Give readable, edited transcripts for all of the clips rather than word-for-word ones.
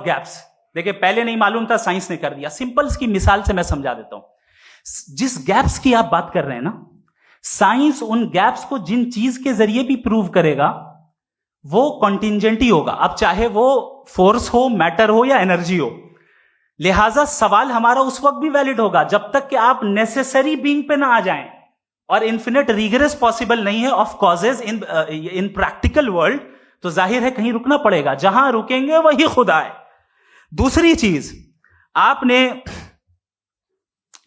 Of gaps. देखिए पहले नहीं मालूम था, साइंस ने कर दिया। सिंपल की मिसाल से मैं समझा देता हूं। जिस गैप्स की आप बात कर रहे हैं ना, साइंस उन गैप्स को जिन चीज के जरिए भी प्रूव करेगा वो कॉन्टिंजेंट ही होगा। अब चाहे वो फोर्स हो, मैटर हो या एनर्जी हो। लिहाजा सवाल हमारा उस वक्त भी वैलिड होगा जब तक कि आप नेसेसरी बीइंग पे ना आ जाएं, और इन्फिनिट रिग्रेस पॉसिबल नहीं है of causes in practical world, तो जाहिर है कहीं रुकना पड़ेगा। जहां रुकेंगे वही खुदा है। दूसरी चीज, आपने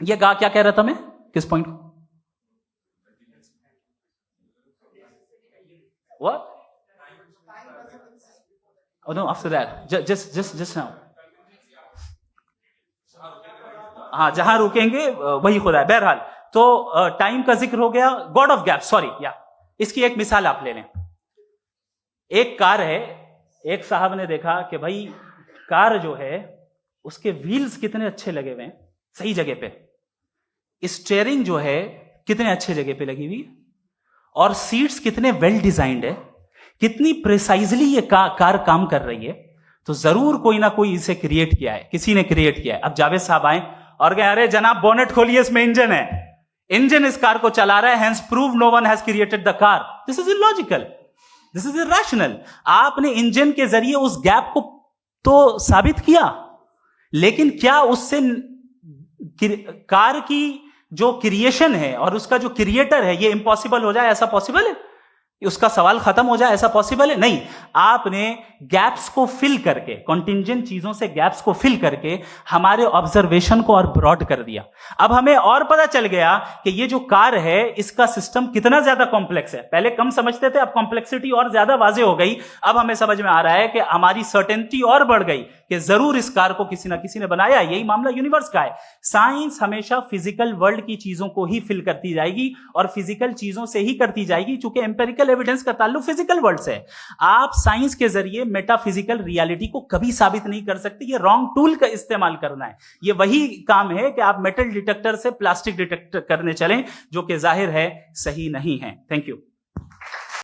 ये कहा, क्या कह रहा था मैं, किस पॉइंट को? What? Oh no, after that. Just now. हाँ, जहां रुकेंगे वही खुदा है। बहरहाल, तो टाइम का जिक्र हो गया, गॉड ऑफ गैप, सॉरी या इसकी एक मिसाल आप ले लें। एक कार है, एक साहब ने देखा कि भाई कार जो है उसके व्हील्स कितने अच्छे लगे हुए हैं सही जगह पे, स्टीयरिंग जो है कितने अच्छे जगह पे लगी हुई, और सीट्स कितने वेल डिजाइंड है, कितनी प्रिसाइजली ये कार काम कर रही है। तो जरूर कोई ना कोई इसे क्रिएट किया है, किसी ने क्रिएट किया है। अब जावेद साहब आए और कहे अरे जनाब बोनेट खोलिए, इसमें इंजन है, इंजन इस कार को चला रहा है, hence prove no one has created the car. This is illogical, this is irrational. आपने इंजन के जरिए उस गैप को तो साबित किया, लेकिन क्या उससे कार की जो क्रिएशन है और उसका जो क्रिएटर है ये इम्पॉसिबल हो जाए? ऐसा पॉसिबल है? उसका सवाल खत्म हो जाए, ऐसा पॉसिबल है? नहीं। आपने गैप्स को फिल करके, कॉन्टिंजेंट चीजों से गैप्स को फिल करके हमारे ऑब्जर्वेशन को और ब्रॉड कर दिया। अब हमें और पता चल गया कि ये जो कार है इसका सिस्टम कितना ज्यादा कॉम्प्लेक्स है। पहले कम समझते थे, अब कॉम्प्लेक्सिटी और ज्यादा वाज़ेह हो गई। अब हमें समझ में आ रहा है कि हमारी सर्टेनिटी और बढ़ गई कि जरूर इस कार को किसी ना किसी ने बनाया। यही मामला यूनिवर्स का है। साइंस हमेशा फिजिकल वर्ल्ड की चीजों को ही फिल करती जाएगी और फिजिकल चीजों से ही करती जाएगी, क्योंकि एम्पिरिकल एविडेंस का ताल्लुक फिजिकल वर्ल्ड से है। आप साइंस के जरिए मेटाफिजिकल रियलिटी को कभी साबित नहीं कर सकते। ये रॉन्ग टूल का इस्तेमाल करना है। ये वही काम है कि आप मेटल डिटेक्टर से प्लास्टिक डिटेक्टर करने चलें, जो कि जाहिर है सही नहीं है। Thank you.